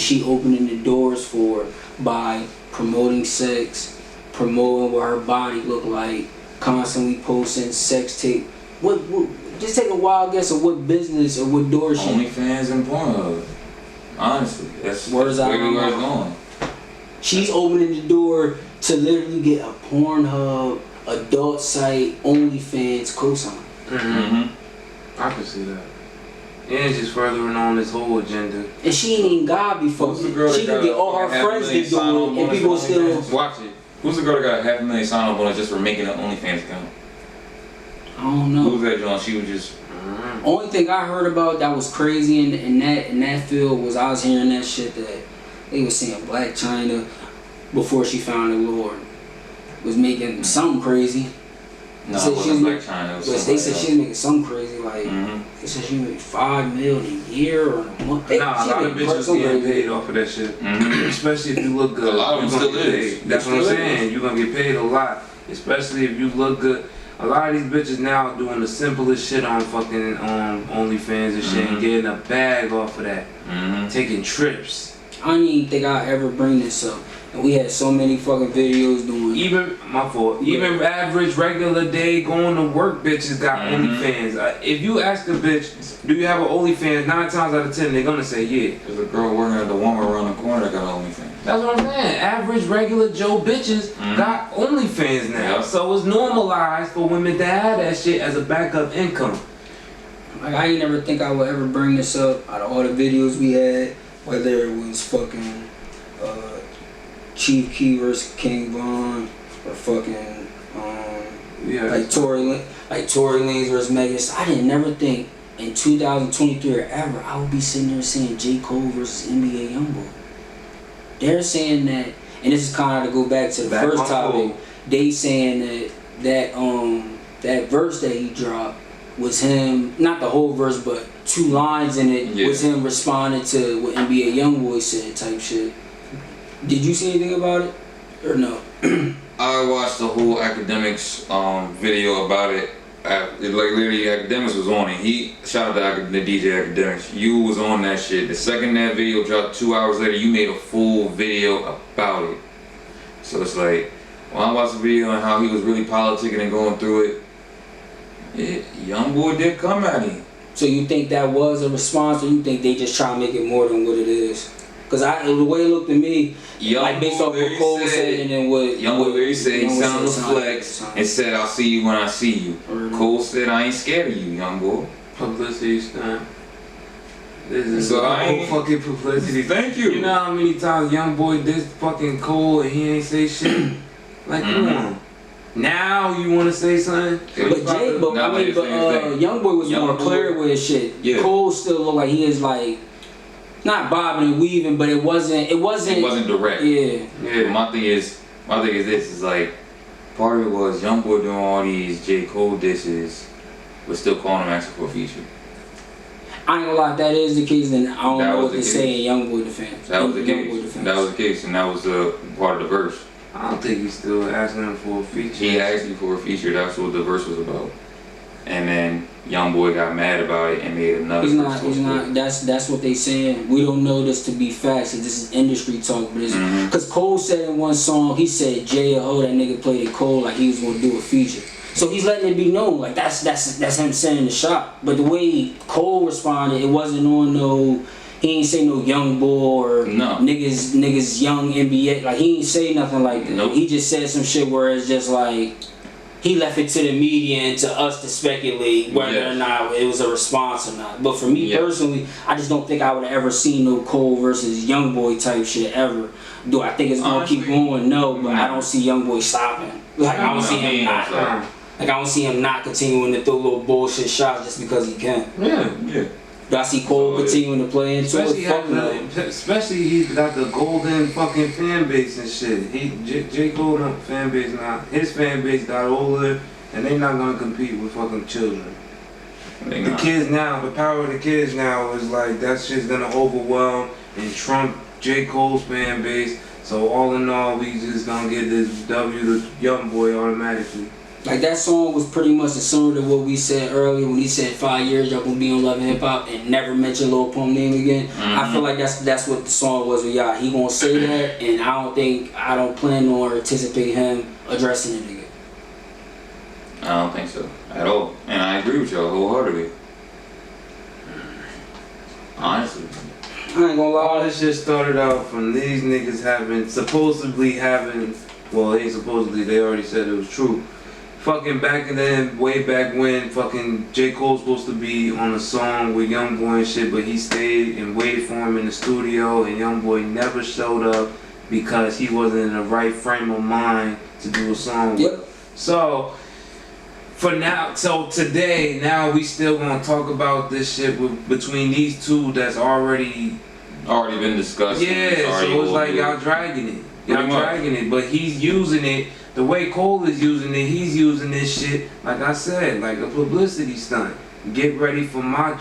she opening the doors for by promoting sex, promoting what her body look like, constantly posting sex tape. What just take a wild guess of what business or what door she... OnlyFans and Pornhub. Honestly, that's where it's going. She's opening the door to literally get a Pornhub, adult site, OnlyFans cosign. I can see that. And just furthering on this whole agenda. And she ain't even God before. She can get all her friends to do it, and people still... Watch it. Who's the girl that got 500,000 sign up on it just for making an OnlyFans account? I don't know. Who was that, John? She was just... Only thing I heard about that was crazy in that field was I was hearing that shit that they was saying Blac Chyna before she found the Lord was making something crazy. No, it wasn't Blac Chyna. But they said she was making something crazy, like they said she made $5 million a year or a month. Nah, a lot of bitches getting paid off of that shit. Especially if you look good. A lot of them still is. That's what I'm saying. You're gonna get paid a lot, especially if you look good. A lot of these bitches now doing the simplest shit on fucking OnlyFans and shit and getting a bag off of that. Taking trips. I don't even think I'll ever bring this up. And we had so many fucking videos doing... Even, my fault, even average, regular day, going to work bitches got OnlyFans. If you ask a bitch, do you have an OnlyFans, 9 times out of 10, they're gonna say yeah. There's a girl working at the Walmart around the corner that got OnlyFans. That's what I'm saying. Average, regular Joe bitches got OnlyFans now. So it's normalized for women to have that shit as a backup income. Like, I ain't never think I would ever bring this up out of all the videos we had, whether it was fucking Chief Key versus King Von, or fucking like Tory Lanez versus Megan. I didn't never think in 2023 or ever I would be sitting there saying J. Cole versus NBA Youngboy. They're saying that, and this is kind of to go back to the first topic. They saying that verse that he dropped was him, not the whole verse, but 2 lines in it was him responding to what NBA Youngboy said type shit. Did you see anything about it, or no? I watched the whole Academics video about it. Like literally, Academics was on it. He shout out to the DJ Academics. You was on that shit. The second that video dropped, 2 hours later, you made a full video about it. So it's like, when I watched the video and how he was really politicking and going through it, Youngboy did come at him. So you think that was a response, or you think they just try to make it more than what it is? Because the way it looked to me, like based off what Cole said and then what... Youngboy said he sounded flex and said, I'll see you when I see you. Cole said, I ain't scared of you, Youngboy. Publicity stunt. This is so whole fucking publicity. Thank you. You know how many times Youngboy did fucking Cole and he ain't say shit? Like, come on. Now you want to say something? But Youngboy was more clear with his shit. Yeah. Cole still looked like he is like... Not bobbing and weaving, but it wasn't direct. Yeah. But my thing is this is like, part of it was Youngboy doing all these J. Cole dishes, but still calling him asking for a feature. I ain't gonna lie, if that is the case, then I don't know what to say in Youngboy defense. That was the case. That was the case, and that was part of the verse. I don't think he's still asking him for a feature. He asked you for a feature. That's what the verse was about. And then Youngboy got mad about it and made another. He's not. That's what they saying. We don't know this to be facts. This is industry talk, but it's because Cole said in one song, he said Jay or that nigga played it Cole like he was gonna do a feature. So he's letting it be known like that's him sending the shot. But the way Cole responded, it wasn't on no. He ain't say no young boy or niggas young NBA. Like he ain't say nothing like that. Nope. He just said some shit where it's just like. He left it to the media and to us to speculate whether or not it was a response or not. But for me personally, I just don't think I would have ever seen no Cole versus Youngboy type shit ever. Do I think it's gonna keep going? No, but I don't see Youngboy stopping. Like I don't see him not. Like I don't see him not continuing to throw little bullshit shots just because he can. Yeah. Do I see Cole continuing to play into it? Especially he's got the golden fucking fan base and shit. J. Cole fan base now. His fan base got older and they not gonna compete with fucking children. The kids now, the power of the kids now is like that shit's gonna overwhelm and trump J. Cole's fan base. So all in all, we just gonna get this W to Youngboy automatically. Like that song was pretty much similar to what we said earlier when he said 5 years y'all gonna be on Love and Hip Hop and never mention Lil Pump name again. I feel like that's what the song was with y'all. He gonna say that, and I don't plan on or anticipate him addressing it again. I don't think so at all, and I agree with y'all wholeheartedly. Honestly, I ain't gonna lie. All this shit started out from these niggas supposedly having, well, they supposedly, they already said it was true. Fucking back then, way back when, fucking J. Cole's supposed to be on a song with Youngboy and shit, but he stayed and waited for him in the studio, and Youngboy never showed up because he wasn't in the right frame of mind to do a song with. So, for now, so today, now we still gonna talk about this shit between these two that's already been discussed. Yeah, so it's like y'all dragging it. Y'all dragging it, but he's using it the way Cole is using it. He's using this shit, like I said, like a publicity stunt. Get ready for my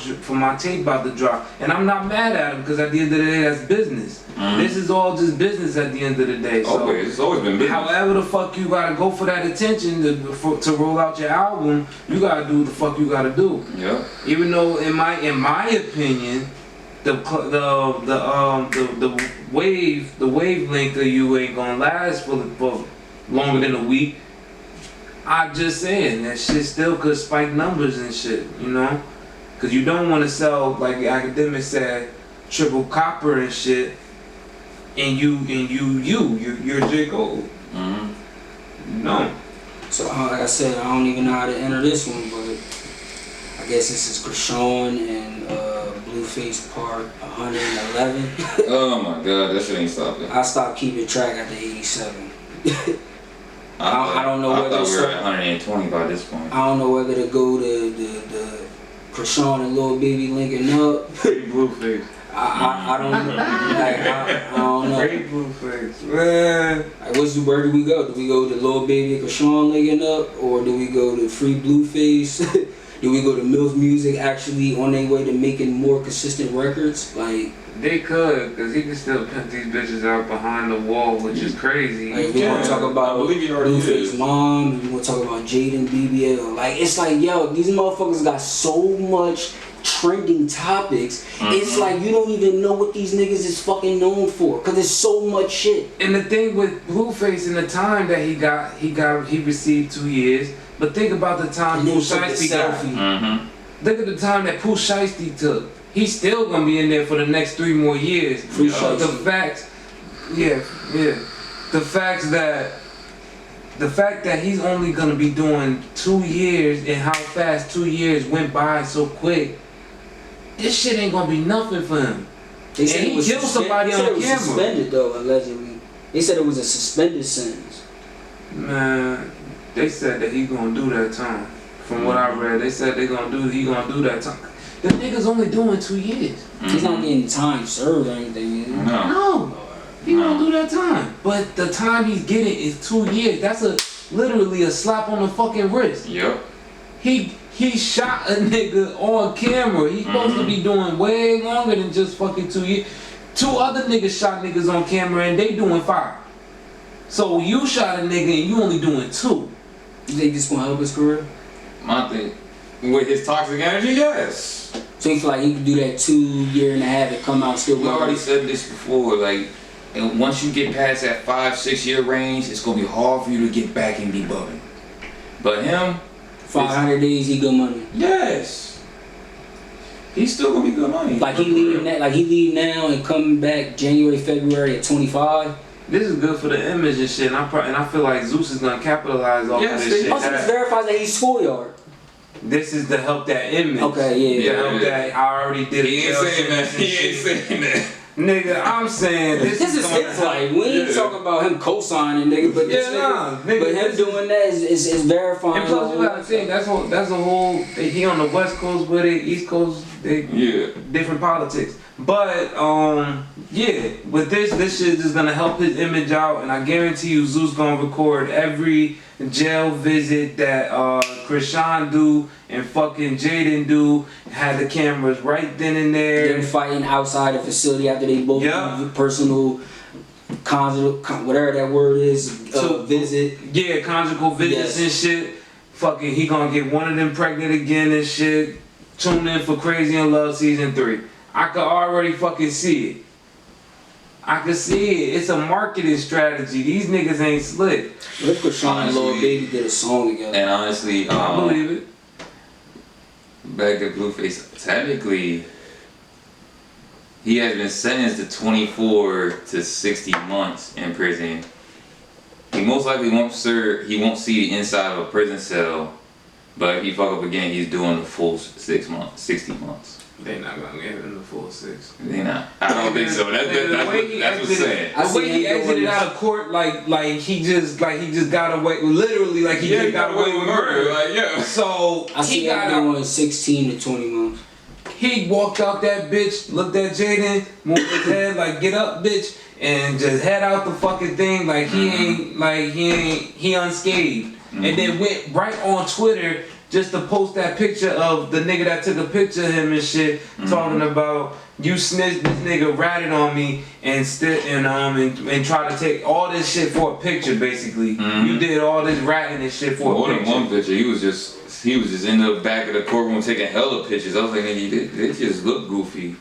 tape about to drop, and I'm not mad at him because at the end of the day, that's business. This is all just business at the end of the day. So it's always been business. However the fuck you gotta go for that attention to roll out your album, you gotta do what the fuck you gotta do. Yeah. Even though in my opinion, the wavelength of you ain't gonna last for longer than a week. I'm just saying that shit still could spike numbers and shit, you know, because you don't want to sell, like the academic said, triple copper and shit, and you're J. Cole. No. So like I said, I don't even know how to enter this one, but I guess this is Chrisean and Blueface part 111. Oh my god, that shit ain't stopping. I stopped keeping track after 87. I don't know whether we were at 120 by this point. I don't know whether to go to the Chrisean and Lil Baby linking up. Blueface. I don't know. Like, I don't know. Great Blueface, man. Like, where do we go? Do we go to Lil Baby and Chrisean linking up, or do we go to Free Blueface? Do we go to MILF Music actually on their way to making more consistent records? Like. They could, because he can still pimp these bitches out behind the wall, which is crazy. Like, we gonna talk about Blueface mom, we gonna talk about Jaden BBL. Like, it's like, yo, these motherfuckers got so much trending topics. It's like you don't even know what these niggas is fucking known for, because there's so much shit. And the thing with Blueface in the time that he received 2 years, but think about the time Pooh Shiesty got. Look at the time that Pooh Shiesty took. He's still gonna be in there for the next 3 more years. The fact that he's only gonna be doing 2 years, and how fast 2 years went by so quick, this shit ain't gonna be nothing for him. They said he killed somebody on camera. Suspended though, allegedly. They said it was a suspended sentence. Man, they said that he gonna do that time. From what I read, they said he gonna do that time. The nigga's only doing 2 years. He's not getting time served or anything, is he? No. He gonna do that time. But the time he's getting is 2 years. That's literally a slap on the fucking wrist. Yep. He shot a nigga on camera. He's supposed to be doing way longer than just fucking 2 years. 2 other niggas shot niggas on camera and they doing 5. So you shot a nigga and you only doing 2. You think this gonna help his career? My thing, with his toxic energy, yes. So you feel like he could do that 2 year and a half and come out still? We already said this before, like, and once you get past that 5-6 year range, it's gonna be hard for you to get back and be bugging. But him, 500 days, he good money. Yes. He's still gonna be good money. Like he leave now and come back January, February at 25. This is good for the image and shit, and I feel like Zeus is gonna capitalize off of this shit. Also, this verifies that he's schoolyard. This is to help that image. Okay, yeah. To help that I already did it. He ain't saying that. He ain't saying that. Nigga, I'm saying this is his life. We ain't talking about him co-signing, nigga, but this nigga, but him doing that is verifying. And plus, you gotta think that's a whole. He on the West Coast with it, East Coast, different politics. But with this shit is gonna help his image out, and I guarantee you, Zeus gonna record every jail visit that Chrisean do and fucking Jaden do. Had the cameras right then and there. Them fighting outside the facility after they both do personal conjugal, whatever that word is, visit. Yeah, conjugal visits and shit. fucking he gonna get one of them pregnant again and shit. Tune in for Crazy in Love season 3. I could already fucking see it. I could see it. It's a marketing strategy. These niggas ain't slick. What if Chrisean and Lil Baby did a song together? And honestly, I believe it. Back to Blueface, technically, he has been sentenced to 24 to 60 months in prison. He most likely won't serve. He won't see the inside of a prison cell. But if he fuck up again, he's doing the full 6 months, 60 months. They not gonna give him the full 6. They not. I don't think so. That's what's saying. The way he exited out of court, like he just got away. Literally, like he just got away with murder. Like yeah. So I see him doing 16 to 20 months. He walked out that bitch, looked at Jaden, moved his head like, "Get up, bitch," and just head out the fucking thing like he unscathed. And then went right on Twitter just to post that picture of the nigga that took a picture of him and shit, talking about you snitched, this nigga ratted on me and tried to take all this shit for a picture. Basically, you did all this ratting and shit for a picture. More than one picture. He was just in the back of the courtroom taking hella pictures. I was like, nigga, they just look goofy.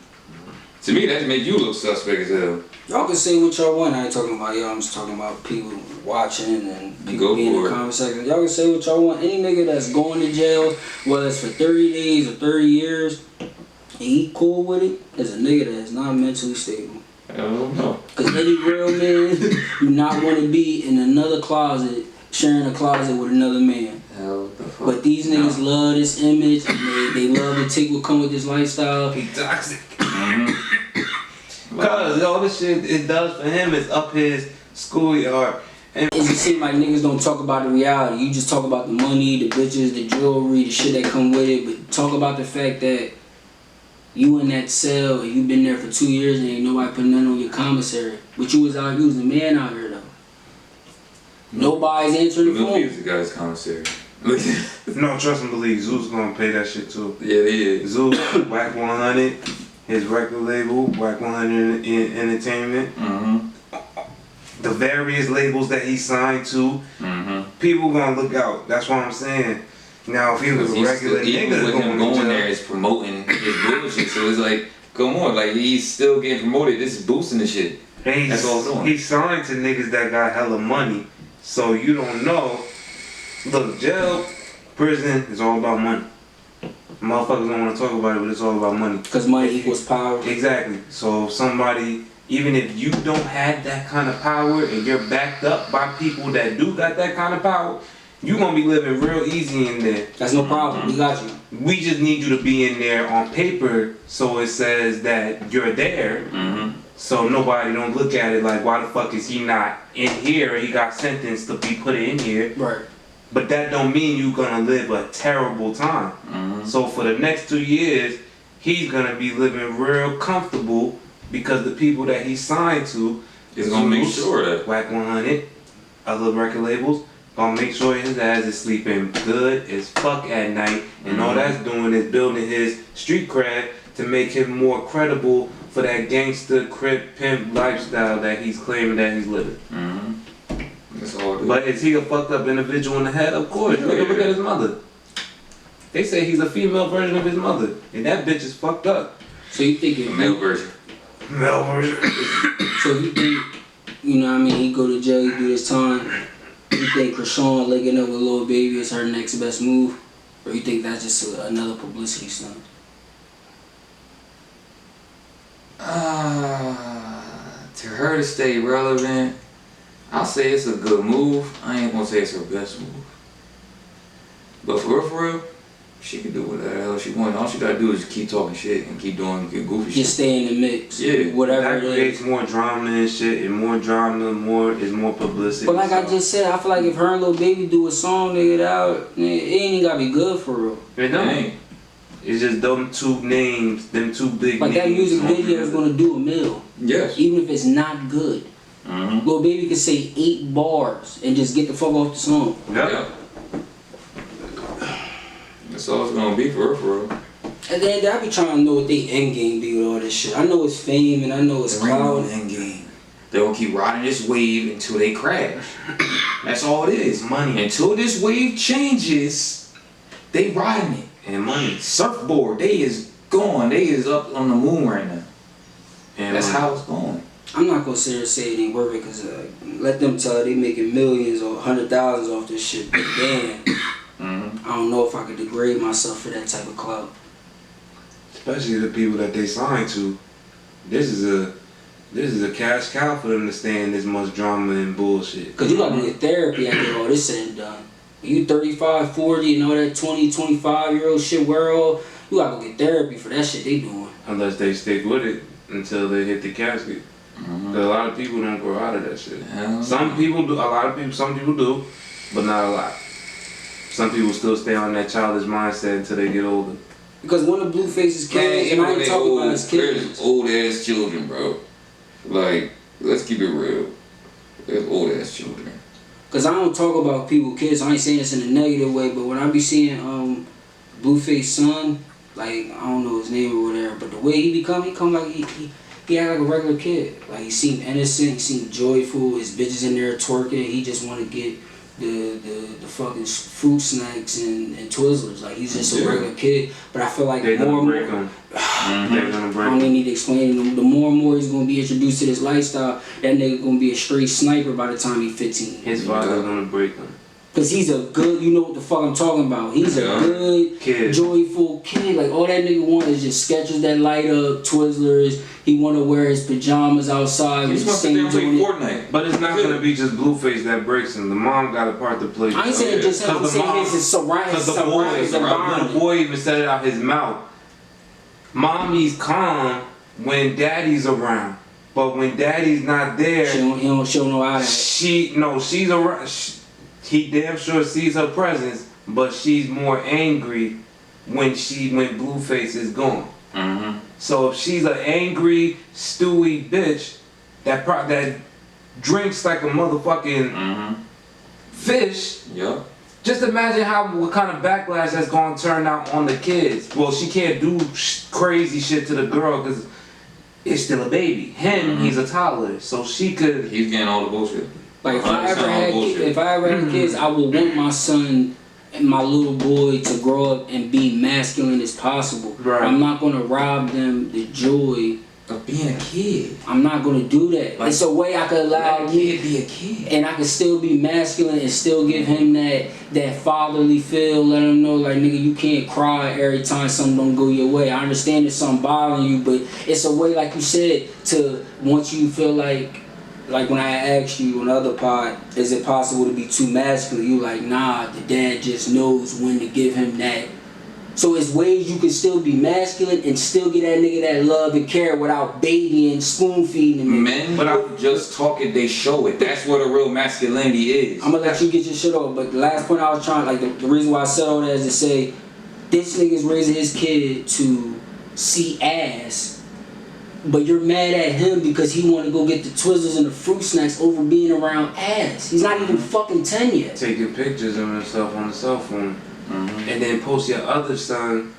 To me, that made you look suspect as hell. Y'all can say what y'all want. I ain't talking about y'all. I'm just talking about people watching and people being in the comment section. Y'all can say what y'all want. Any nigga that's going to jail, whether it's for 30 days or 30 years, and he cool with it, is a nigga that is not mentally stable. I don't know. Because any real man do not want to be in another closet, sharing a closet with another man. But these niggas love this image, and they love to take what come with this lifestyle. He toxic. Cause all the shit it does for him is up his schoolyard. And it just seems like niggas don't talk about the reality. You just talk about the money, the bitches, the jewelry, the shit that come with it. But talk about the fact that you in that cell and you been there for 2 years and ain't nobody putting nothing on your commissary. But you was a man out here though. Nobody's answering the phone. The guy's commissary. No, trust and believe, Zeus gonna pay that shit too. Yeah, they is. Zeus, Whack 100, his record label, Whack 100 Entertainment. The various labels that he signed to, people gonna look out. That's what I'm saying. Now, if he was a regular nigga, with him going there is promoting his bullshit. So it's like, come on, like he's still getting promoted. This is boosting the shit. That's all it's doing. He signed to niggas that got hella money, so you don't know. Look, jail, prison is all about money. Motherfuckers don't want to talk about it, but it's all about money. Because money equals power. Exactly. So somebody, even if you don't have that kind of power and you're backed up by people that do got that kind of power, you gonna be living real easy in there. That's no problem. We got you. We just need you to be in there on paper so it says that you're there. So nobody don't look at it like, why the fuck is he not in here? He got sentenced to be put in here. Right. But that don't mean you gonna live a terrible time. So for the next 2 years, he's gonna be living real comfortable because the people that he signed to is gonna make sure that Whack 100, other record labels, gonna make sure his ass is sleeping good as fuck at night, and all that's doing is building his street cred to make him more credible for that gangster crip pimp lifestyle that he's claiming that he's living. But is he a fucked up individual in the head? Of course. Look at his mother. They say he's a female version of his mother, and that bitch is fucked up. So you think it male version? Male version. So you think, you know what I mean, he go to jail, he do this time. You think Chrisean linking up with Lil Baby is her next best move? Or you think that's just another publicity stunt? To her to stay relevant, I'll say it's a good move. I ain't gonna say it's her best move. But for real, she can do whatever the hell she wants. All she gotta do is keep talking shit and keep doing goofy shit. Just stay in the mix. Yeah. Whatever that it creates is. more drama and shit, and more drama, more publicity. But like I just said, I feel like if her and Lil Baby do a song, nigga, it ain't gotta be good for real. It don't. It's just them two names, them two big like names. That music video is gonna do a mill. Yes. Even if it's not good. Lil Baby can say 8 bars and just get the fuck off the song. Yep. That's all it's gonna be for real. And then I be trying to know what they end game be with all this shit. I know it's fame and I know it's cloud. End game. They're gonna keep riding this wave until they crash. That's all it is. Money. Until this wave changes, they riding it. And money. Surfboard, they is gone. They is up on the moon right now. And that's money. how it's going. I'm not gonna sit here and say it ain't worth it, cause let them tell it they making millions or 100,000s off this shit. But damn, I don't know if I could degrade myself for that type of clout. Especially the people that they signed to. This is a cash cow for them to stay in this much drama and bullshit. Cause you gotta get therapy after all this said and done. When you 35, 40, and all that 20, 25-year-old shit world, you gotta go get therapy for that shit they doing. Unless they stick with it until they hit the casket. Cause a lot of people don't grow out of that shit. Some people do, some people do, but not a lot. Some people still stay on that childish mindset until they get older. Because one of Blueface's kids, and I ain't talking about his kids. Old ass children, bro. Like, let's keep it real. There's old ass children. Cause I don't talk about people kids. I ain't saying this in a negative way, but when I be seeing Blueface son, like I don't know his name or whatever, but the way he come like he act like a regular kid. Like he seemed innocent, he seemed joyful. His bitches in there twerking. He just want to get the fucking fruit snacks and Twizzlers. Like he's just a regular kid. But I feel like they're more gonna and break more. him. They're gonna break I don't even need to explain him. The more and more he's gonna be introduced to this lifestyle, that nigga gonna be a straight sniper by the time he's 15. His father's gonna break him. Cause he's a good, you know what the fuck I'm talking about. He's a good, kid. Joyful kid. Like all that nigga want is just Skechers that light up, Twizzlers. He wanna wear his pajamas outside. He's supposed to play Fortnite. But it's not gonna be just Blueface that breaks him. The mom got a part to play. I ain't saying just him. I'm saying his surroundings. The boy even said it out his mouth. Mommy's calm when daddy's around, but when daddy's not there, she don't show no eye. She's around. He damn sure sees her presence, but she's more angry when Blueface is gone. So if she's an angry, stewy bitch that drinks like a motherfucking fish. Yep. Just imagine what kind of backlash that's gonna turn out on the kids. Well, she can't do crazy shit to the girl because it's still a baby. He's a toddler, so she could. He's getting all the bullshit. Like if I ever had kids, I would want my son and my little boy to grow up and be masculine as possible. Right. I'm not gonna rob them the joy of being a kid. I'm not gonna do that. Like, it's a way I could allow me to be a kid, and I can still be masculine and still give him that fatherly feel. Let him know, like, nigga, you can't cry every time something don't go your way. I understand there's something bothering you, but it's a way, like you said, to once you feel like when I asked you on the other pod, is it possible to be too masculine? You like, nah, the dad just knows when to give him that. So it's ways you can still be masculine and still get that nigga that love and care without babying, spoon feeding him. Men don't just talk it, they show it. That's what a real masculinity is. I'm gonna let you get your shit off, but the last point I was trying, like the reason why I said all that is to say, this nigga's raising his kid to see ass, but you're mad at him because he want to go get the Twizzlers and the fruit snacks over being around ass. He's not even fucking 10 yet. Taking pictures of himself on the cell phone. And then post your other son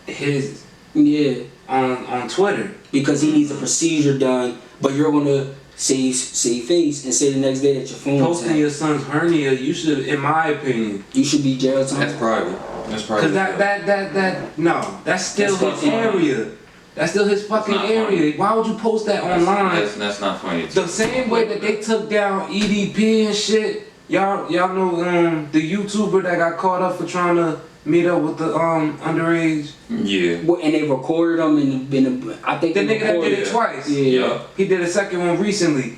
his on Twitter because he needs a procedure done, but you're gonna save face and say the next day that your phone posting your son's hernia. You should, in my opinion, you should be jail time. That's private. That's private. Because no, that's still his area. That's still his fucking area. Funny. Why would you post that online? That's not funny. The same way that they took down EDP and shit. Y'all know the YouTuber that got caught up for trying to meet up with the underage. Yeah. And they recorded them in I think the nigga that did it twice. Yeah. He did a second one recently.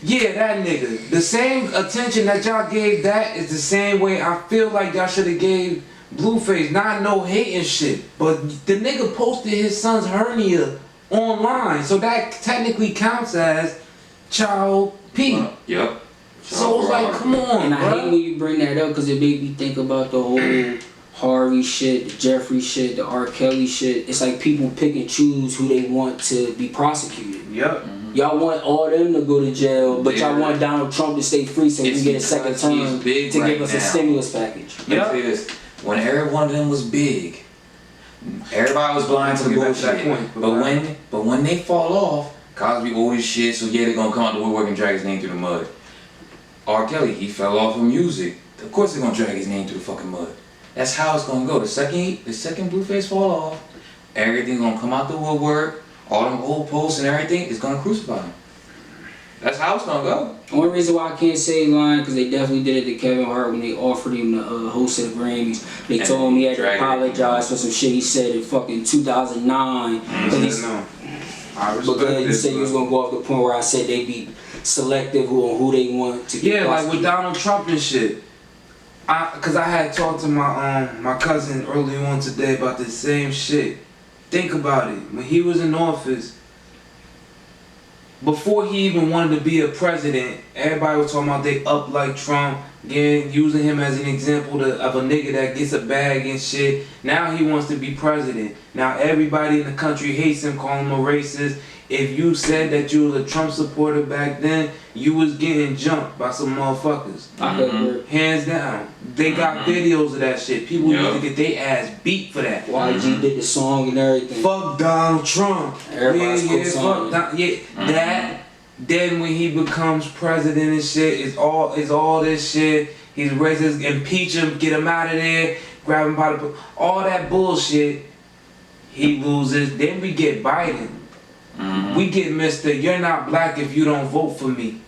Yeah, that nigga. The same attention that y'all gave that is the same way I feel like y'all should have gave Blueface. Not no hating shit, but the nigga posted his son's hernia online, so that technically counts as child P. Yep. So it's like, come on, and I hate when you bring that up because it made me think about the whole Harvey shit, the Jeffrey shit, the R. Kelly shit. It's like people pick and choose who they want to be prosecuted. Yep. Y'all want all them to go to jail, but y'all want Donald Trump to stay free so he can get a second term to give us a stimulus package. Let me say this. When every one of them was big, everybody was blind to the bullshit. But when they fall off, Cosby old as shit, so yeah, they're gonna come out the woodwork and drag his name through the mud. R. Kelly, he fell off of music. Of course they're gonna drag his name through the fucking mud. That's how it's gonna go. The second Blueface fall off, everything's gonna come out the woodwork, all them old posts and everything is gonna crucify him. That's how it's gonna go. Only reason why I can't say line, because they definitely did it to Kevin Hart when they offered him the host of the Grammys. They told him he had to apologize for some shit he said in fucking 2009. Because he said he was gonna go off the point where I said they be selective on who they want to get. Yeah, like with Donald Trump and shit. Cause I had talked to my cousin earlier on today about the same shit. Think about it. When he was in office, before he even wanted to be a president, everybody was talking about they up like Trump, using him as an example of a nigga that gets a bag and shit. Now he wants to be president. Now everybody in the country hates him, calling him a racist. If you said that you was a Trump supporter back then, you was getting jumped by some motherfuckers. Hands down. They got videos of that shit. People used to get their ass beat for that. YG did the song and everything. Fuck Donald Trump. Everybody's fuck that. Then when he becomes president and shit, it's all this shit. He's racist. Impeach him, get him out of there, grab him by the all that bullshit. He loses. Then we get Biden. We get Mr. You're not black if you don't vote for me.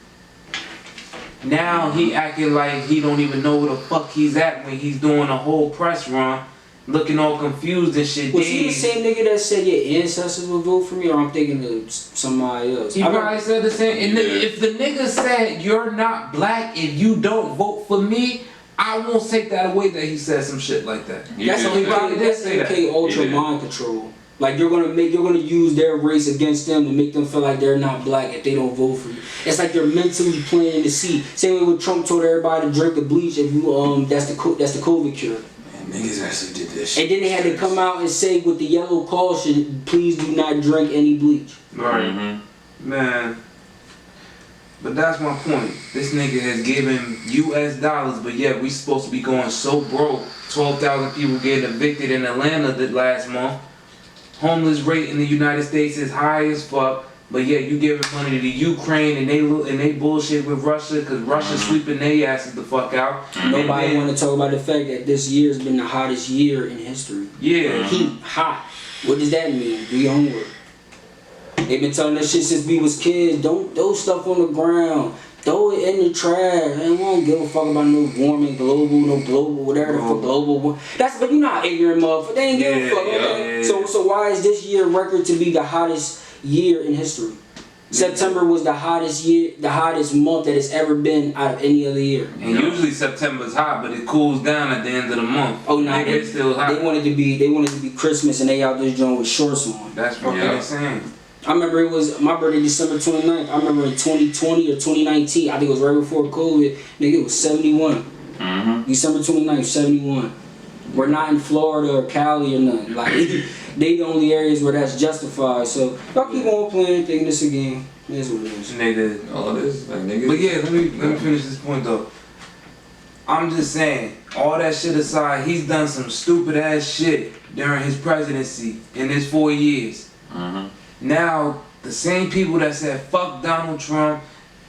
Now he acting like he don't even know where the fuck he's at when he's doing a whole press run, looking all confused and shit. Was he the same nigga that said your ancestors would vote for me, or I'm thinking of somebody else? He probably said the same. And if the nigga said you're not black if you don't vote for me, I won't take that away that he said some shit like that. That's MK Ultra mind control. Like you're gonna use their race against them to make them feel like they're not black if they don't vote for you. It's like they're mentally planting the seed. Same way when Trump told everybody to drink the bleach if you that's the COVID cure. Man, niggas actually did this shit. And then they had to come out and say with the yellow caution, please do not drink any bleach. Right. Man. But that's my point. This nigga has given US dollars, but yet we supposed to be going so broke. 12,000 people getting evicted in Atlanta last month. Homeless rate in the United States is high as fuck, but yet you giving money to Ukraine and they bullshit with Russia because Russia's sweeping their asses the fuck out. Nobody want to talk about the fact that this year has been the hottest year in history. Yeah. Heat, hot. What does that mean? Do your homework. They've been telling us shit since we was kids. Don't throw stuff on the ground. Throw it in the trash. They won't give a fuck about no warming, global, whatever for global. That's but you not ignorant motherfucker. They ain't give a fuck. Okay? So why is this year record to be the hottest year in history? September was the hottest month that it's ever been out of any other year. And usually September's hot, but it cools down at the end of the month. Oh no, it's still hot. They wanted to be Christmas and they out this joint with shorts on. That's fucking insane. I remember it was my birthday December 29th. I remember in 2020 or 2019, I think it was right before COVID, nigga, it was 71. December 29th, 71. We're not in Florida or Cali or nothing. Like, they the only areas where that's justified. So, y'all keep on playing, thinking this again. It is what it is. Nigga. All it is, like nigga. But yeah, let me finish this point though. I'm just saying, all that shit aside, he's done some stupid ass shit during his presidency in his 4 years. Now, the same people that said, fuck Donald Trump,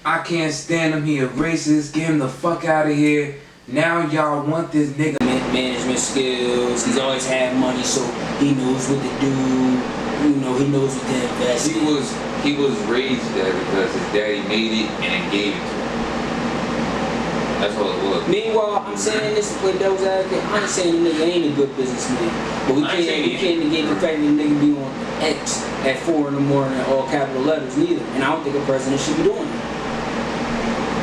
I can't stand him, he a racist, get him the fuck out of here. Now y'all want this nigga. Management skills, he's always had money, so he knows what to do. You know, he knows what to invest in. He was raised there because his daddy made it and then gave it to him. That's all it was. Meanwhile, I'm saying this to play devil's advocate. I'm saying the nigga ain't a good businessman. But we can't negate the fact that the nigga be on X at 4 in the morning in all capital letters neither. And I don't think a president should be doing it.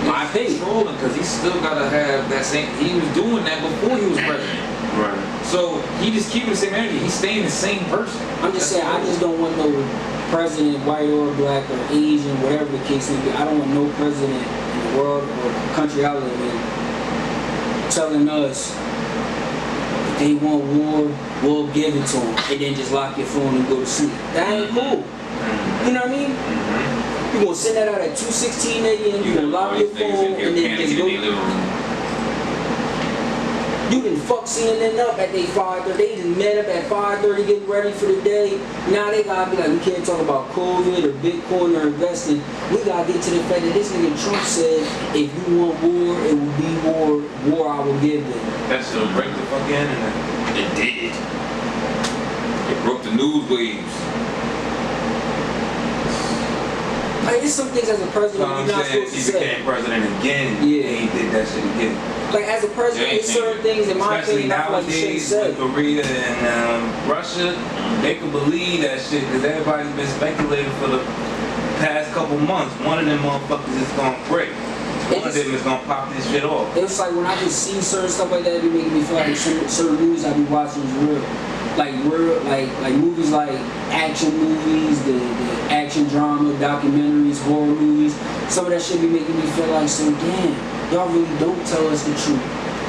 My opinion. Trolling because he still gotta have that same. He was doing that before he was president. Right. So he just keeping the same energy. He's staying the same person. I'm just saying, I just don't want no president, white or black or Asian, whatever the case may be. I don't want no president in the world or country I live in telling us if they want war, we'll give it to them, and then just lock your phone and go to sleep. That ain't cool. You know what I mean? You're gonna send that out at 2:16 a.m. You're gonna lock your phone and then just go. You done fuck CNN up at they 5:30. They done met up at 5:30 getting ready for the day. Now they gotta be like, we can't talk about COVID or Bitcoin or investing. We gotta get to the fact that this nigga Trump said, if you want war, it will be war. War I will give them. That shit'll break the fucking internet. It did. It broke the news waves. Like, there's some things as a president you're not supposed to say. He became president again. Yeah. And he did that shit again. Like, as a president, there's certain things, in my opinion, I feel like you shouldn't say. With Korea and Russia, they could believe that shit because everybody's been speculating for the past couple months. One of them motherfuckers is gonna break. One of them is gonna pop this shit off. It's like when I just see certain stuff like that, it be making me feel like certain movies I be watching is real. Like movies like action movies, the action drama, documentaries, horror movies. Some of that shit be making me feel like, so damn, y'all really don't tell us the truth.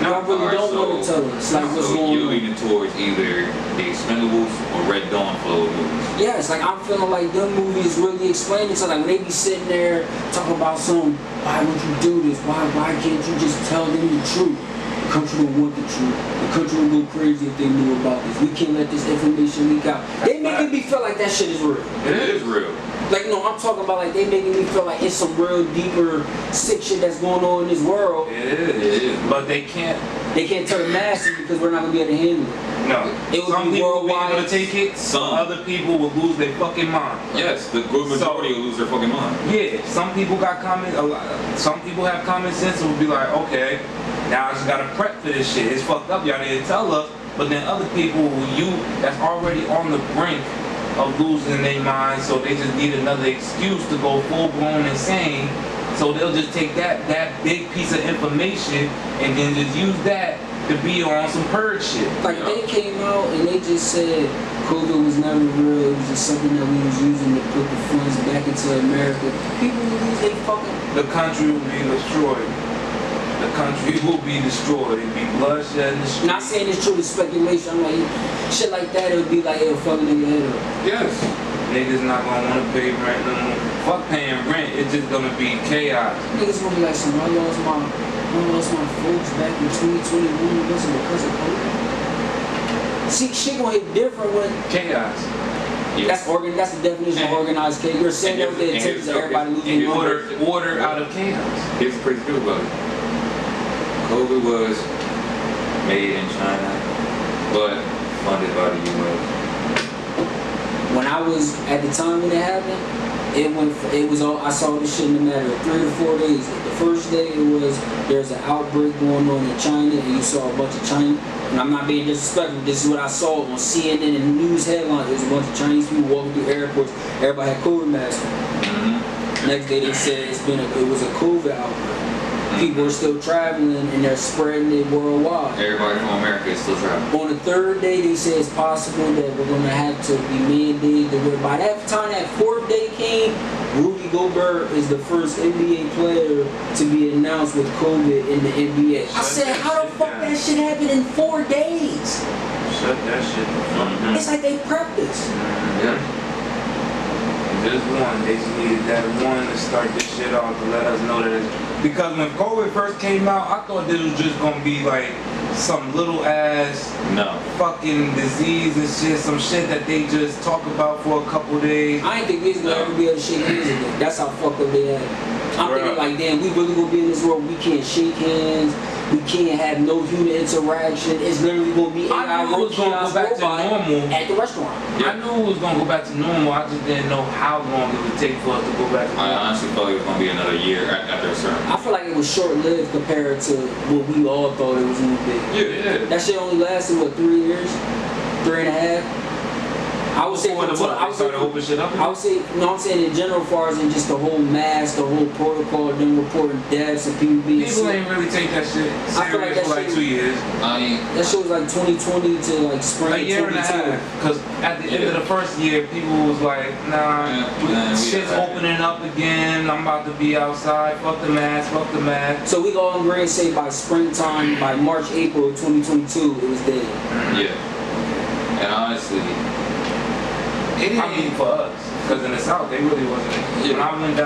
Y'all really don't want to tell us like what's going on. You're leaning towards either the Expendables or Red Dawn flow movies. Yes, like I'm feeling like them movies really explain it. So like when they be sitting there talking about why would you do this? Why can't you just tell them the truth? The country don't want the truth. The country will go crazy if they knew about this. We can't let this information leak out. They making me feel like that shit is real. It is real. Like, no, I'm talking about like they making me feel like it's some real deeper sick shit that's going on in this world. It is. But they can't tell the masses because we're not gonna be able to handle it. No. It would some be people worldwide. will be able to take it. Some other people will lose their fucking mind. Yes, the good majority will lose their fucking mind. Yeah, some people got some people have common sense and will be like, okay, now I just gotta prep for this shit. It's fucked up, y'all didn't tell us. But then other people that's already on the brink of losing their mind, so they just need another excuse to go full blown insane. So they'll just take that big piece of information and then just use that to be on some purge shit. Like they came out and they just said COVID was never real, it was just something that we was using to put the funds back into America. People will lose their fucking... The country will be destroyed. The country will be destroyed. It'll be bloodshed in the street. Not saying it's true, it's speculation. I'm like, shit like that, it would be like, it'll fuck a nigga head up. Yes. Niggas not gonna wanna pay rent no more. Fuck paying rent, it's just gonna be chaos. Niggas gonna be like, I lost my folks back in 2021 because of COVID. See, shit gonna hit different when... Chaos. Yeah. That's the definition of organized chaos. You're saying that the intent is everybody losing order out of chaos. Here's the crazy thing about it. COVID was made in China, but funded by the U.S. When I was at the time when it happened, I saw this shit in a matter of 3 or 4 days. The first day there's an outbreak going on in China, and you saw a bunch of China. And I'm not being disrespectful. This is what I saw on CNN and news headlines. There was a bunch of Chinese people walking through airports. Everybody had COVID masks on. Mm-hmm. Next day they said it was a COVID outbreak. People are still traveling and they're spreading it worldwide. Everybody from America is still traveling. On the third day, they say it's possible that we're going to have to be mandated to wear. By that time, that fourth day came, Rudy Gobert is the first NBA player to be announced with COVID in the NBA. I said, how the fuck that shit happened in 4 days? Shut that shit down. It's like they prepped this. Yeah. Just one. They just needed that one to start this shit off to let us know that it's... Because when COVID first came out, I thought this was just gonna be like some little ass fucking disease and shit, some shit that they just talk about for a couple days. I ain't think we was gonna ever be able to shake hands again. That's how fucked up they had. I'm thinking like, damn, we really gonna be in this world, we can't shake hands, we can't have no human interaction. It's literally gonna be I knew it was gonna go back to normal at the restaurant. I knew it was gonna go back to normal, I just didn't know how long it would take for us to go back to normal. I honestly thought it was gonna be another year after a certain. I feel like it was short-lived compared to what we all thought it was gonna be. Yeah. That shit only lasted, what, 3 years? 3.5? I would say I'm saying in general, as far as in just the whole mask, the whole protocol, them reporting deaths and people being sick. People ain't really take that shit serious for like 2 years. That shit was like 2020 to like spring 2022. A year and a half. Because at the end of the first year, people was like, shit's opening up again. I'm about to be outside. Fuck the mask. So we go on grade and say by springtime, by March, April 2022, it was dead. Yeah. And honestly, I mean, for us. Because in the South, they really wasn't. When I lived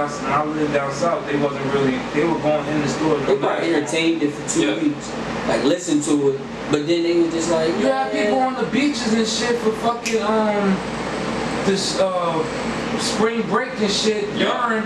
down south, they wasn't really. They were going in the stores. They probably entertained it for 2 weeks, like listen to it, but then they were just like. You had people on the beaches and shit for fucking this spring break and shit during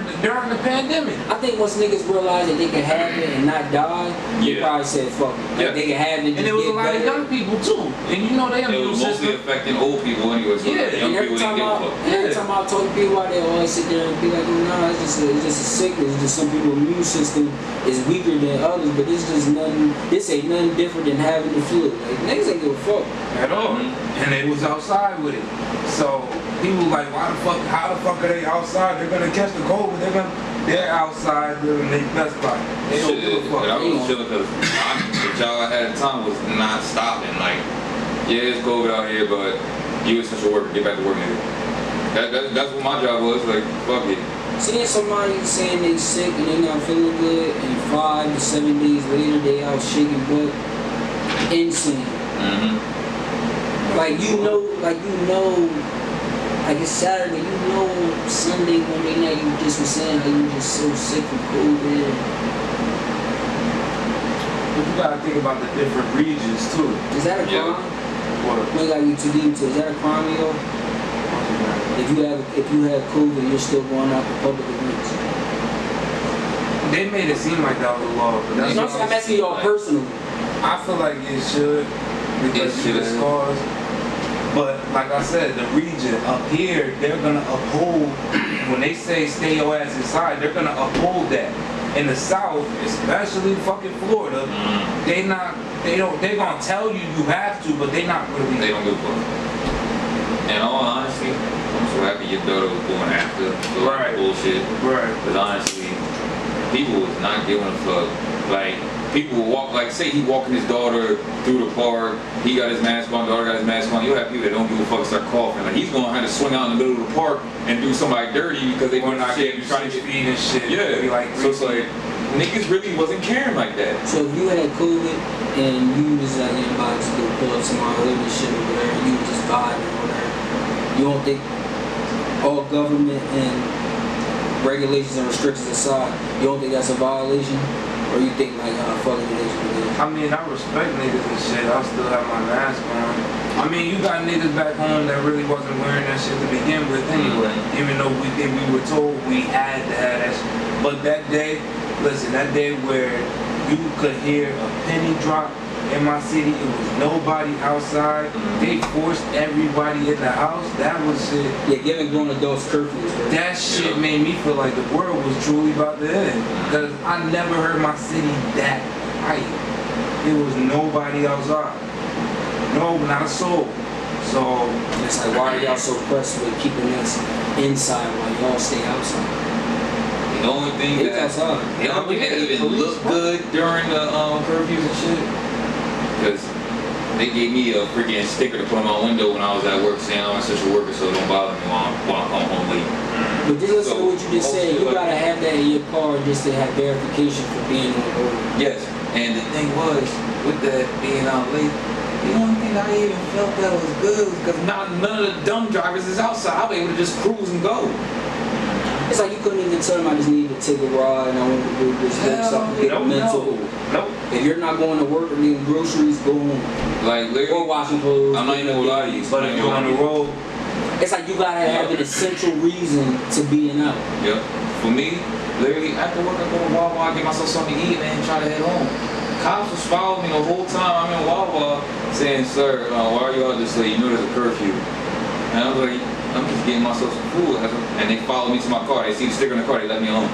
the pandemic. I think once niggas realized that they could have it and not die, they probably said fuck it. Like they could have it and it was a lot of young people too. And you know they have it was mostly affecting old people anyway. So young every people time didn't I talk to people out there, always sit there and be like, nah, it's just a sickness. It's just some people's immune system is weaker than others, but this just nothing. This ain't nothing different than having the flu. Like niggas ain't give a fuck at all. And they was outside with it. So people like, how the fuck are they outside? They're gonna catch the cold, but they're outside living their best life. They don't give a fuck. I was chilling because the job I had at the time was not stopping. Like, yeah, it's COVID out here, but you essential worker, get back to work, nigga. That's what my job was. Like, fuck it. Seeing somebody saying they sick and they not feeling good, and 5 to 7 days later they out shaking butt, insane. Like you know, like it's Saturday, you know Sunday, Monday night you just was saying how you just so sick from COVID. But you gotta think about the different regions too. Is that a crime? What? We got you too deep to. Is that a crime, yo? If you have COVID, you're still going out to public events. They made it seem like that was a law, but that's not. I'm asking y'all personally. I feel like it should because of the scars. But like I said, the region up here, they're gonna uphold when they say stay your ass inside. They're gonna uphold that. In the South, especially fucking Florida, they're gonna tell you have to, but they not really. They don't give a fuck. And all honesty, I'm so happy your daughter was born after the bullshit. Right. Because honestly, people was not giving a fuck. Like, people would walk, like, say he walking his daughter through the park, he got his mask on, daughter got his mask on, you'll have people that don't give a fuck start coughing. Like, he's gonna have to swing out in the middle of the park and do somebody dirty because they were not getting trying to get feed and shit. Yeah, like, so it's like, niggas really wasn't caring like that. So if you had COVID and you was like in box to pull up somebody living shit or whatever, you was just vibing or whatever, you don't think all government and regulations and restrictions aside, you don't think that's a violation? Or you think like, fuck it is what it is? I mean, I respect niggas and shit. I still have my mask on. I mean, you got niggas back home that really wasn't wearing that shit to begin with anyway. Even though we were told we had to have that shit. But that day, listen, that day where you could hear a penny drop in my city, it was nobody outside. They forced everybody in the house. That was shit. Yeah, giving grown adults curfews. That shit made me feel like the world was truly about to end. Because I never heard my city that quiet. There was nobody outside. No, not a soul. So it's like, why are y'all so pressed with keeping us inside while y'all stay outside? The only thing that even looked good during the curfews and shit, because they gave me a freaking sticker to put on my window when I was at work saying I'm an essential worker, so don't bother me while I come home late. But just listen to what you just said. You gotta have that in your car just to have verification for being on the road. Yes, and the thing was, with that being out late, the only thing I even felt that was good was because none of the dumb drivers is outside. I was able to just cruise and go. It's like you couldn't even tell them I just need to take a ride and I want to do this something get a mental. Nope. If you're not going to work or getting groceries, go home. Like literally, or washing clothes. I'm not even gonna lie to you. But if you're on the road, it's like you gotta have an essential reason to being out. Yep. For me, literally after work I go to Wawa, I get myself something to eat and try to head home. Cops was following me the whole time I'm in Wawa saying, "Sir, why are you out this late? You know there's a curfew." And I was like, I'm just getting myself some food. And they followed me to my car. They see the sticker in the car. They let me alone.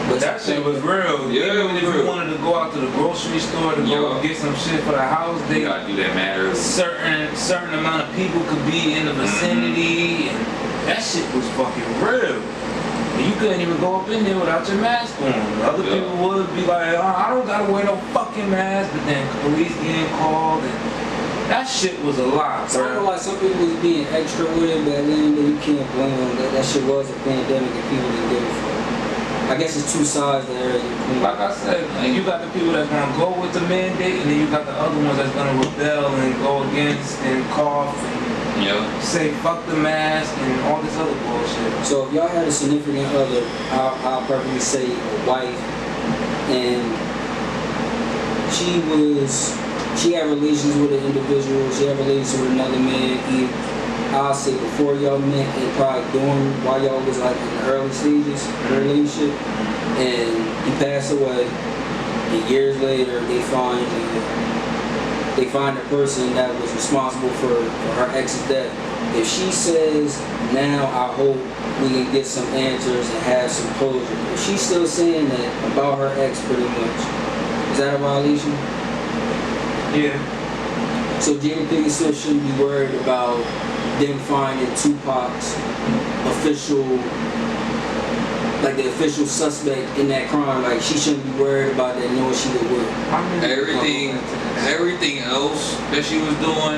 But that shit was real. Yeah, even if you wanted to go out to the grocery store to go get some shit for the house, they gotta do that matter. Certain amount of people could be in the vicinity, and that shit was fucking real. And you couldn't even go up in there without your mask on. Other people would be like, I don't gotta wear no fucking mask, but then police getting called and that shit was a lot. So I know like some people was being extra with it, but at the end of the day, you can't blame them. That shit was a pandemic and people didn't give a fuck. I guess it's two sides there. Like I said, and you got the people that's gonna go with the mandate, and then you got the other ones that's gonna rebel and go against and cough. And Yeah. say fuck the mask and all this other bullshit. So if y'all had a significant other, I'll probably say a wife, and she had relations with an individual, she had relations with another man, I'll say before y'all met and probably while y'all was like in the early stages of the relationship, and he passed away, and years later they find the person that was responsible for her ex's death. If she says, now I hope we can get some answers and have some closure, if she's still saying that about her ex pretty much, is that a violation? Yeah. So Jada Pinkett Smith shouldn't be worried about them finding Tupac's the official suspect in that crime. Like, she shouldn't be worried about that, knowing she would. Everything else that she was doing